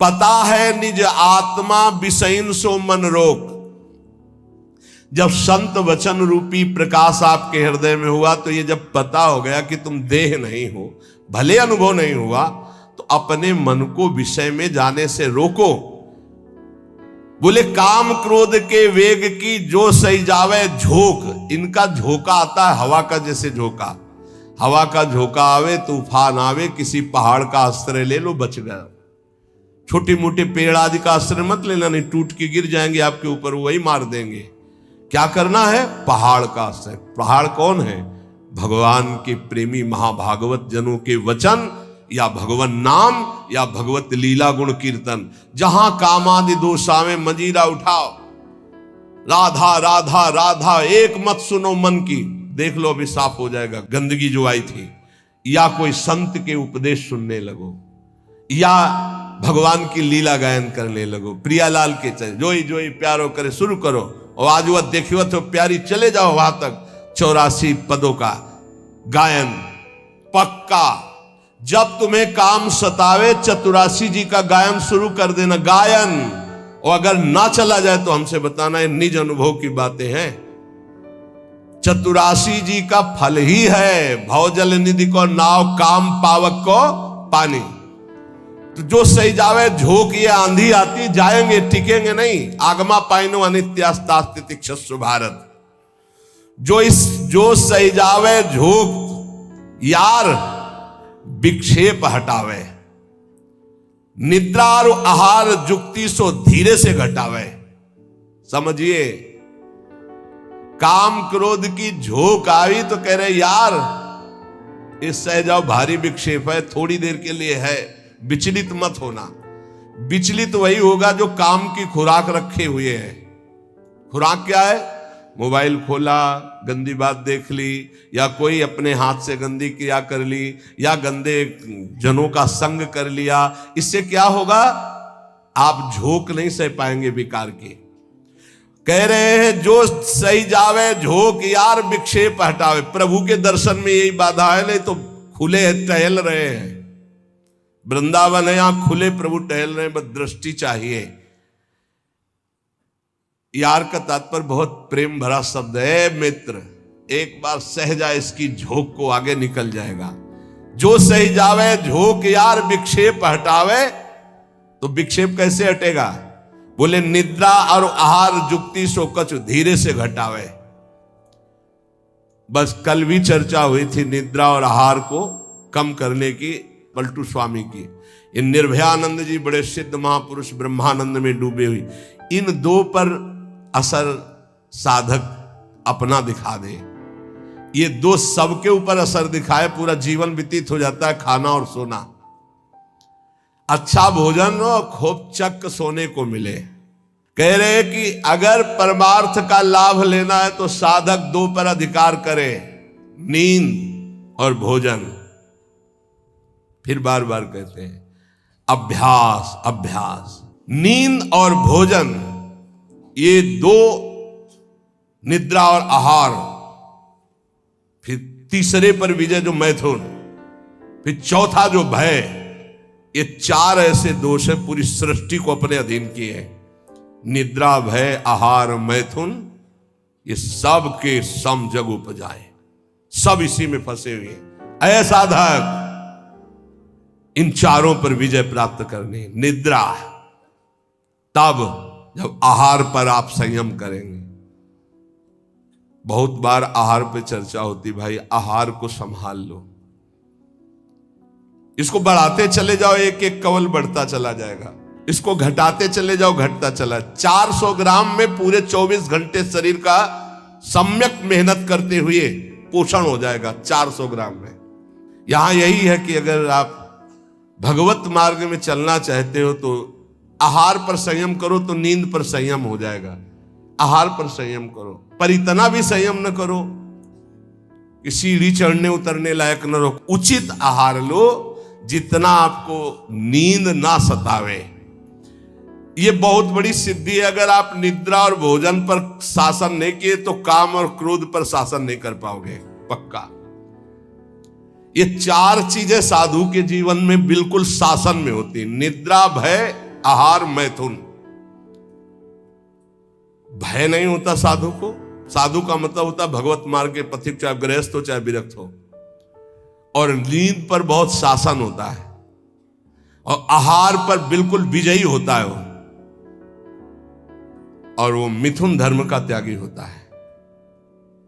पता है निज आत्मा विषयन सो मन रोक। जब संत वचन रूपी प्रकाश आपके हृदय में हुआ तो ये जब पता हो गया कि तुम देह नहीं हो, भले अनुभव नहीं हुआ, तो अपने मन को विषय में जाने से रोको। बोले काम क्रोध के वेग की जो सही जावे झोंक। इनका झोंका आता है हवा का, जैसे झोंका, हवा का झोंका आवे, तूफान आवे, किसी पहाड़ का आश्रय ले लो, बच गया। छोटे मोटे पेड़ आदि का आश्रय मत लेना, नहीं टूट के गिर जाएंगे आपके ऊपर, वही मार देंगे। क्या करना है? पहाड़ का आश्रय। पहाड़ कौन है? भगवान के प्रेमी महाभागवत जनों के वचन, या भगवान नाम, या भगवत लीला गुण कीर्तन। जहां कामादि दोषावे मंजीरा उठाओ, राधा राधा राधा एक मत सुनो मन की, देख लो अभी साफ हो जाएगा गंदगी जो आई थी। या कोई संत के उपदेश सुनने लगो, या भगवान की लीला गायन करने लगो। प्रियालाल के चले जोई जोई प्यारो करे शुरू करो, और आज वह देखियो तो प्यारी, चले जाओ वहां तक 84 पदों का गायन पक्का। जब तुम्हें काम सतावे 84 जी का गायन शुरू कर देना, गायन। और अगर ना चला जाए तो हमसे बताना, ये निज अनुभव की बातें हैं। 84 जी का फल ही है भवजल निधि को नाव, काम पावक को पानी। तो जो सही जावे झोंक, ये आंधी आती, जाएंगे टिकेंगे नहीं। आगमा पाइनो अनित्यास्तास्तितिक्षस्व भारत। जो सही जावे झोंक यार विक्षेप हटावे। निद्रा और आहार जुक्ति सो धीरे से घटावे। समझिए, काम क्रोध की झोंक आई तो कह रहे यार इस सह जाओ, भारी विक्षेप है, थोड़ी देर के लिए है, विचलित मत होना। विचलित वही होगा जो काम की खुराक रखे हुए है। खुराक क्या है? मोबाइल खोला, गंदी बात देख ली, या कोई अपने हाथ से गंदी क्रिया कर ली, या गंदे जनों का संग कर लिया। इससे क्या होगा? आप झोंक नहीं सह पाएंगे विकार की। कह रहे हैं जो सही जावे झोंक यार विक्षेप हटावे। प्रभु के दर्शन में यही बाधा है, नहीं तो खुले टहल रहे हैं। वृंदावन है, यहां खुले प्रभु टहल रहे हैं, बस दृष्टि चाहिए। यार का तात्पर्य बहुत प्रेम भरा शब्द है मित्र। एक बार सह जाए इसकी झोंक को, आगे निकल जाएगा। जो सही जावे झोंक यार विक्षेप हटावे। तो विक्षेप कैसे हटेगा? बोले निद्रा और आहार जुक्ति सो कछ धीरे से घटावे। बस कल भी चर्चा हुई थी निद्रा और आहार को कम करने की, पलटू स्वामी की। इन निर्भयानंद जी बड़े सिद्ध महापुरुष ब्रह्मानंद में डूबे हुई। इन दो पर असर साधक अपना दिखा दे, ये दो सबके ऊपर असर दिखाए, पूरा जीवन व्यतीत हो जाता है। खाना और सोना, अच्छा भोजन और खूब चक सोने को मिले। कह रहे कि अगर परमार्थ का लाभ लेना है तो साधक दो पर अधिकार करे, नींद और भोजन। फिर बार बार कहते हैं अभ्यास अभ्यास। नींद और भोजन, ये दो, निद्रा और आहार। फिर तीसरे पर विजय जो मैथुन, फिर चौथा जो भय। ये चार ऐसे दोष है पूरी सृष्टि को अपने अधीन किए हैं। निद्रा, भय, आहार, मैथुन, ये सब के सम जग उपजाए, सब इसी में फंसे हुए। ऐसा साधक इन चारों पर विजय प्राप्त करनी। निद्रा तब जब आहार पर आप संयम करेंगे। बहुत बार आहार पे चर्चा होती, भाई आहार को संभाल लो, इसको बढ़ाते चले जाओ, एक एक कवल बढ़ता चला जाएगा। इसको घटाते चले जाओ, घटता चला। 400 ग्राम में पूरे 24 घंटे शरीर का सम्यक मेहनत करते हुए पोषण हो जाएगा 400 ग्राम में। यहां यही है कि अगर आप भगवत मार्ग में चलना चाहते हो तो आहार पर संयम करो, तो नींद पर संयम हो जाएगा। आहार पर संयम करो, पर इतना भी संयम न करो कि सीढ़ी चढ़ने उतरने लायक न रहो। उचित आहार लो जितना आपको नींद ना सतावे। ये बहुत बड़ी सिद्धि है। अगर आप निद्रा और भोजन पर शासन नहीं किए तो काम और क्रोध पर शासन नहीं कर पाओगे, पक्का। ये चार चीजें साधु के जीवन में बिल्कुल शासन में होती। निद्रा, भय, आहार मैथुन। भय नहीं होता साधु को। साधु का मतलब होता है भगवत मार्ग के पथिक, चाहे गृहस्थ हो चाहे विरक्त हो। और नींद पर बहुत शासन होता है और आहार पर बिल्कुल विजयी होता है वो। और वो मिथुन धर्म का त्यागी होता है,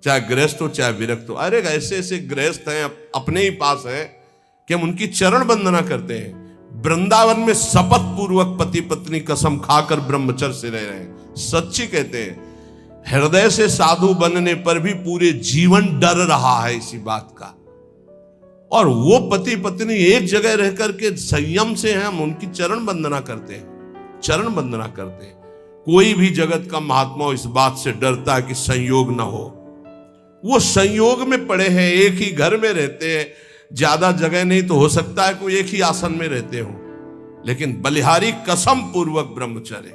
चाहे गृहस्थ हो चाहे विरक्त हो। अरे ऐसे ऐसे गृहस्थ हैं अपने ही पास हैं कि हम उनकी चरण वंदना करते हैं। वृंदावन में शपथ पूर्वक पति पत्नी कसम खाकर ब्रह्मचर्य से रह रहे हैं। सच्ची कहते हैं, हृदय से साधु बनने पर भी पूरे जीवन डर रहा है इसी बात का। और वो पति पत्नी एक जगह रह करके संयम से हैं, हम उनकी चरण वंदना करते हैं, चरण वंदना करते हैं। कोई भी जगत का महात्मा इस बात से डरता है कि संयोग ना हो। वो संयोग में पड़े हैं, एक ही घर में रहते हैं, ज्यादा जगह नहीं तो हो सकता है कोई एक ही आसन में रहते हो, लेकिन बलिहारी कसम पूर्वक ब्रह्मचर्य।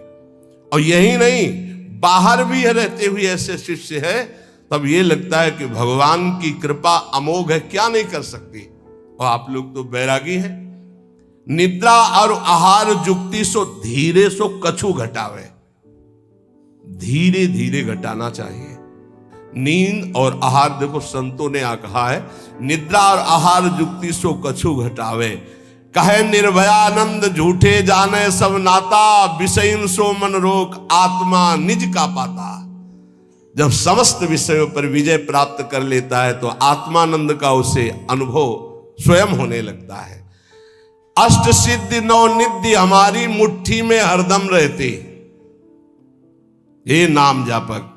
और यही नहीं, बाहर भी रहते हुए ऐसे शिष्य है, तब ये लगता है कि भगवान की कृपा अमोघ है, क्या नहीं कर सकती। और आप लोग तो बैरागी हैं। निद्रा और आहार जुक्ति सो धीरे सो कछु घटावे। धीरे धीरे घटाना चाहिए। नींद और आहार, देखो संतों ने कहा है, निद्रा और आहार जुक्ति सो कछु घटावे। कहे निर्भयानंद झूठे जाने सब नाता, विषयन सो मन रोक आत्मा निज का पाता। जब समस्त विषयों पर विजय प्राप्त कर लेता है तो आत्मानंद का उसे अनुभव स्वयं होने लगता है। अष्ट सिद्धि नौ निधि हमारी मुट्ठी में हरदम रहती। ये नाम जापक,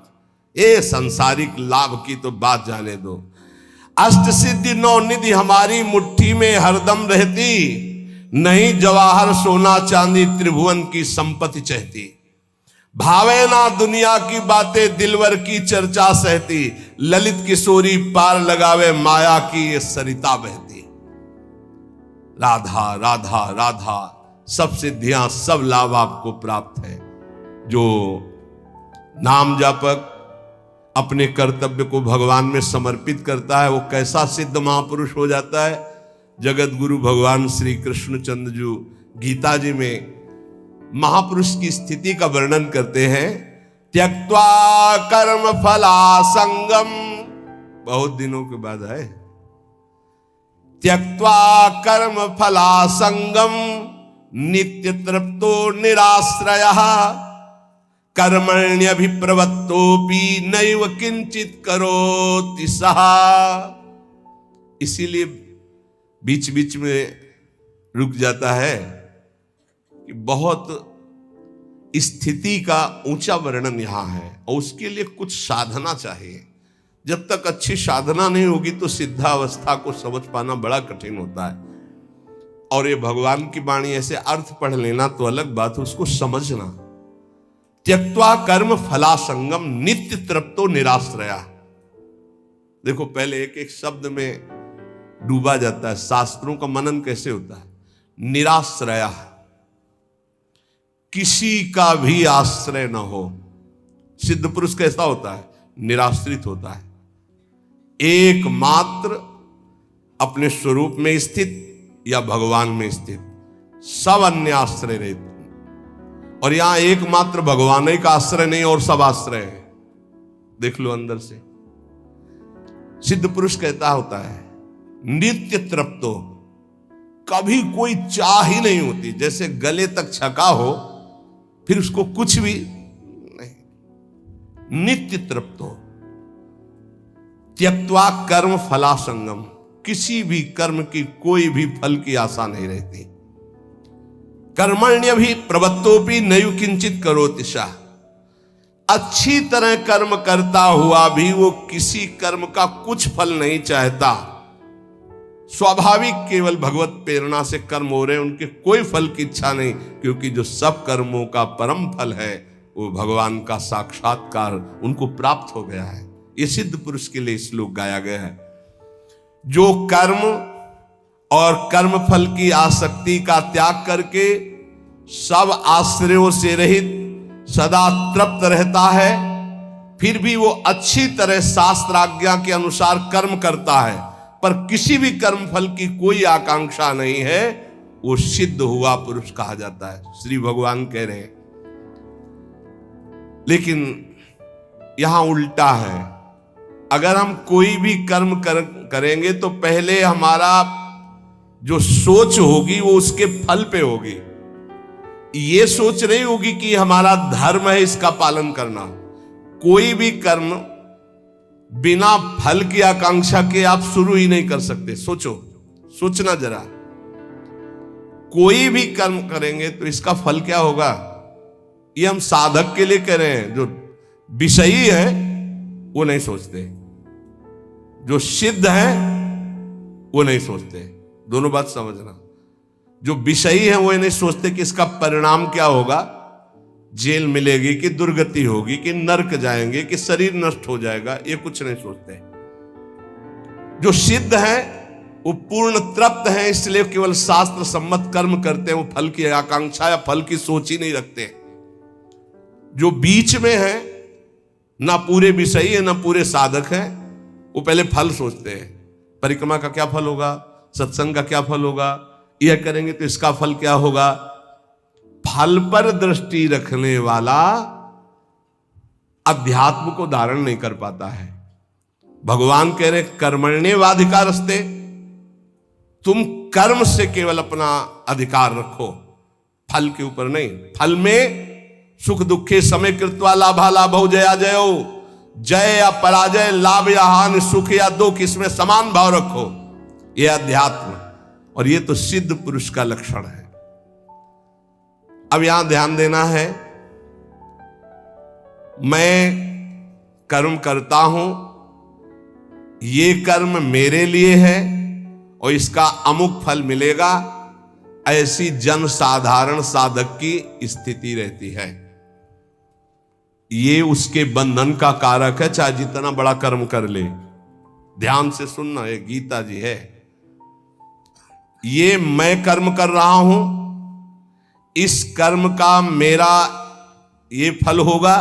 ये सांसारिक लाभ की तो बात जाने दो। अष्ट सिद्धि नौ निधि हमारी मुट्ठी में हरदम रहती, नहीं जवाहर सोना चांदी त्रिभुवन की संपत्ति चाहती। भावे ना दुनिया की बातें दिलवर की चर्चा सहती, ललित किशोरी पार लगावे माया की ये सरिता बहती। राधा राधा राधा, सब सिद्धियां सब लाभ आपको प्राप्त है। जो नाम जापक अपने कर्तव्य को भगवान में समर्पित करता है, वो कैसा सिद्ध महापुरुष हो जाता है। जगत गुरु भगवान श्री कृष्णचंद्र जी गीता जी में महापुरुष की स्थिति का वर्णन करते हैं। त्यक्त्वा कर्म फला संगम, बहुत दिनों के बाद है। त्यक्त्वा कर्म फला संगम नित्य तृप्तो निराश्रयः, कर्मण्यभिप्रवृत्तोपि नैव किंचित करोति सः। इसीलिए बीच बीच में रुक जाता है कि बहुत स्थिति का ऊंचा वर्णन यहां है और उसके लिए कुछ साधना चाहिए। जब तक अच्छी साधना नहीं होगी तो सिद्धावस्था को समझ पाना बड़ा कठिन होता है। और ये भगवान की वाणी ऐसे अर्थ पढ़ लेना तो अलग बात है, उसको समझना। त्यक्त्वा कर्म फला संगम नित्य तृप्तो निराश्रया। देखो पहले एक एक शब्द में डूबा जाता है। शास्त्रों का मनन कैसे होता है? निराश्रया, किसी का भी आश्रय न हो। सिद्ध पुरुष कैसा होता है? निराश्रित होता है, एकमात्र अपने स्वरूप में स्थित या भगवान में स्थित, सब अन्य आश्रय रहते। और यहां एकमात्र भगवान ही का आश्रय नहीं और सब आश्रय है। देख लो अंदर से। सिद्ध पुरुष कहता होता है नित्य तृप्तो, कभी कोई चाह ही नहीं होती। जैसे गले तक छका हो फिर उसको कुछ भी नहीं। नित्य तृप्तो। त्यक्त्वा कर्म फला संगम, किसी भी कर्म की कोई भी फल की आशा नहीं रहती। कर्मण्य भी प्रवृत्तोपि नैव किंचित करोति सः, अच्छी तरह कर्म करता हुआ भी वो किसी कर्म का कुछ फल नहीं चाहता। स्वाभाविक केवल भगवत प्रेरणा से कर्म हो रहे हैं, उनके कोई फल की इच्छा नहीं, क्योंकि जो सब कर्मों का परम फल है वो भगवान का साक्षात्कार उनको प्राप्त हो गया है। ये सिद्ध पुरुष के लिए श्लोक गाया गया है। जो कर्म और कर्म फल की आसक्ति का त्याग करके सब आश्रयों से रहित सदा तृप्त रहता है, फिर भी वो अच्छी तरह शास्त्र आज्ञा के अनुसार कर्म करता है, पर किसी भी कर्म फल की कोई आकांक्षा नहीं है, वो सिद्ध हुआ पुरुष कहा जाता है, श्री भगवान कह रहे हैं। लेकिन यहां उल्टा है। अगर हम कोई भी कर्म करेंगे तो पहले हमारा जो सोच होगी वो उसके फल पे होगी। ये सोच नहीं होगी कि हमारा धर्म है इसका पालन करना। कोई भी कर्म बिना फल की आकांक्षा के आप शुरू ही नहीं कर सकते। सोचना जरा, कोई भी कर्म करेंगे तो इसका फल क्या होगा, ये हम साधक के लिए कह रहे हैं। जो विषयी है वो नहीं सोचते, जो सिद्ध है वो नहीं सोचते। दोनों बात समझना। जो विषयी है वो ये नहीं सोचते कि इसका परिणाम क्या होगा, जेल मिलेगी कि दुर्गति होगी कि नरक जाएंगे कि शरीर नष्ट हो जाएगा, ये कुछ नहीं सोचते। जो सिद्ध है वो पूर्ण तृप्त है, इसलिए केवल शास्त्र सम्मत कर्म करते हैं। वो फल की आकांक्षा या फल की सोच ही नहीं रखते। जो बीच में है, ना पूरे विषयी है ना पूरे साधक है, वो पहले फल सोचते हैं। परिक्रमा का क्या फल होगा, सत्संग का क्या फल होगा, यह करेंगे तो इसका फल क्या होगा। फल पर दृष्टि रखने वाला अध्यात्म को धारण नहीं कर पाता है। भगवान कह रहे कर्मण्येवाधिकारस्ते, तुम कर्म से केवल अपना अधिकार रखो, फल के ऊपर नहीं। फल में सुख दुखे समय कृत्वा लाभा लाभो जया जयो, जय या पराजय, लाभ या हानि, सुख या दुख, इसमें समान भाव रखो। यह अध्यात्म, और यह तो सिद्ध पुरुष का लक्षण है। अब यहां ध्यान देना है, मैं कर्म करता हूं, ये कर्म मेरे लिए है और इसका अमुक फल मिलेगा, ऐसी जन साधारण साधक की स्थिति रहती है। ये उसके बंधन का कारक है, चाहे जितना बड़ा कर्म कर ले। ध्यान से सुनना, ये गीता जी है। ये मैं कर्म कर रहा हूं, इस कर्म का मेरा ये फल होगा।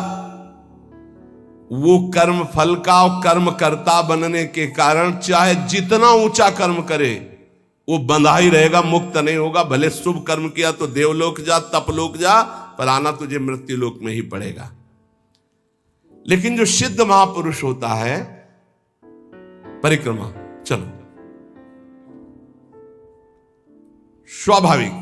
वो कर्म फल का और कर्म कर्ता बनने के कारण चाहे जितना ऊंचा कर्म करे वो बंधा ही रहेगा, मुक्त नहीं होगा। भले शुभ कर्म किया तो देवलोक जा, तपलोक जा, पर आना तुझे मृत्यु लोक में ही पड़ेगा। लेकिन जो सिद्ध महापुरुष होता है, परिक्रमा चलो स्वाभाविक,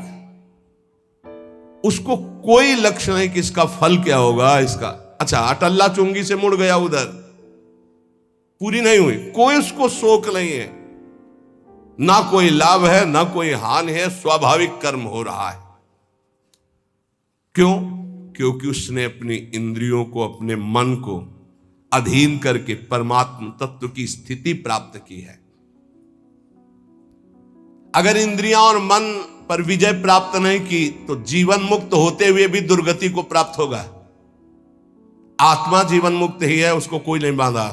उसको कोई लक्ष्य नहीं कि इसका फल क्या होगा। इसका अच्छा अटल्ला चुंगी से मुड़ गया, उधर पूरी नहीं हुई, कोई उसको शोक नहीं है, ना कोई लाभ है ना कोई हानि है, स्वाभाविक कर्म हो रहा है। क्यों? क्योंकि उसने अपनी इंद्रियों को, अपने मन को अधीन करके परमात्म तत्व की स्थिति प्राप्त की है। अगर इंद्रियां और मन पर विजय प्राप्त नहीं की तो जीवन मुक्त होते हुए भी दुर्गति को प्राप्त होगा। आत्मा जीवन मुक्त ही है, उसको कोई नहीं बांधा।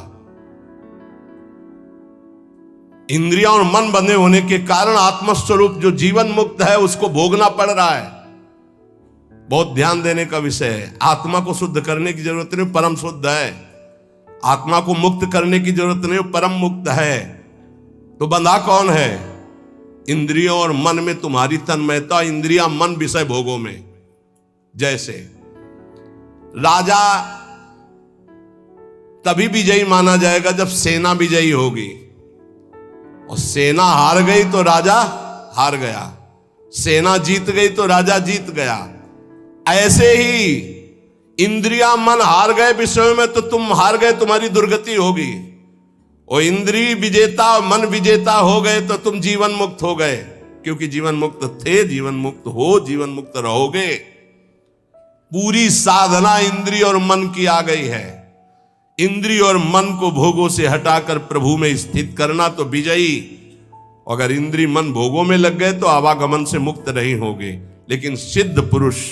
इंद्रियां और मन बंधे होने के कारण आत्मस्वरूप जो जीवन मुक्त है उसको भोगना पड़ रहा है। बहुत ध्यान देने का विषय है। आत्मा को शुद्ध करने की जरूरत नहीं, परम शुद्ध है। आत्मा को मुक्त करने की जरूरत नहीं, परम मुक्त है। तो बंधा कौन है? इंद्रियों और मन में तुम्हारी तन्मयता, इंद्रियां मन विषय भोगों में। जैसे राजा तभी विजयी माना जाएगा जब सेना विजयी होगी, और सेना हार गई तो राजा हार गया, सेना जीत गई तो राजा जीत गया। ऐसे ही इंद्रियां मन हार गए विषयों में तो तुम हार गए, तुम्हारी दुर्गति होगी। और इंद्रिय विजेता मन विजेता हो गए तो तुम जीवन मुक्त हो गए, क्योंकि जीवन मुक्त थे, जीवन मुक्त हो, जीवन मुक्त रहोगे। पूरी साधना इंद्रिय और मन की आ गई है। इंद्रिय और मन को भोगों से हटाकर प्रभु में स्थित करना तो विजयी। अगर इंद्रिय मन भोगों में लग गए तो आवागमन से मुक्त नहीं होगे। लेकिन सिद्ध पुरुष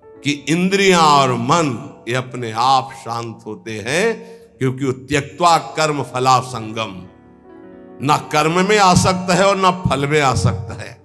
की इंद्रियां और मन ये अपने आप शांत होते हैं, क्योंकि वो त्यक्त्वा कर्म फला संगम, ना कर्म में आसक्त है और ना फल में आसक्त है।